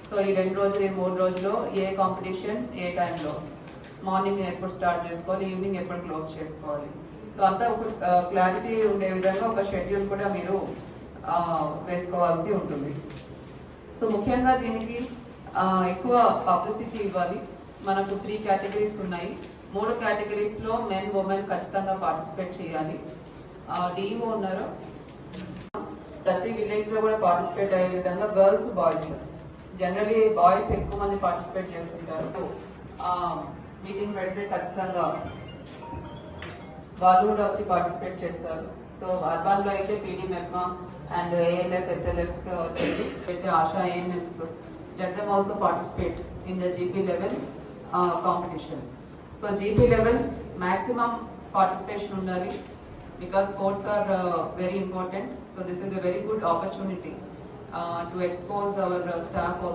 So ఈ 2 రోజులు ఈ 3 రోజుల్లో ఏ కాంపిటీషన్ ఏ టైంలో, మార్నింగ్ ఎప్పుడు స్టార్ట్ చేసుకోవాలి, ఈవినింగ్ ఎప్పుడు క్లోజ్ చేసుకోవాలి. సో అంతా ఒక క్లారిటీ ఉండే విధంగా ఒక షెడ్యూల్ కూడా మీరు వేసుకోవాల్సి ఉంటుంది. సో ముఖ్యంగా దీనికి ఎక్కువ పబ్లిసిటీ ఇవ్వాలి. మనకు 3 కేటగిరీస్ ఉన్నాయి. 3 కేటగిరీస్లో మెన్ ఉమెన్ ఖచ్చితంగా పార్టిసిపేట్ చేయాలి. డిఓ ఉన్నారు, ప్రతి విలేజ్లో కూడా పార్టిసిపేట్ అయ్యే విధంగా గర్ల్స్ బాయ్స్, జనరలీ బాయ్స్ ఎక్కువ మంది పార్టిసిపేట్ చేస్తుంటారు. మీటింగ్ పెడితే ఖచ్చితంగా వాళ్ళు కూడా వచ్చి పార్టిసిపేట్ చేస్తారు. సో అర్బన్లో అయితే పీడీ మెప్మా అండ్ ఏఎల్ఎఫ్ ఎస్ఎల్ఎఫ్స్ వచ్చేది, అయితే ASHA ANMs, let them also participate in the GP level competitions. So GP level maximum participation undali because sports are very important. So this is a very good opportunity to expose our staff also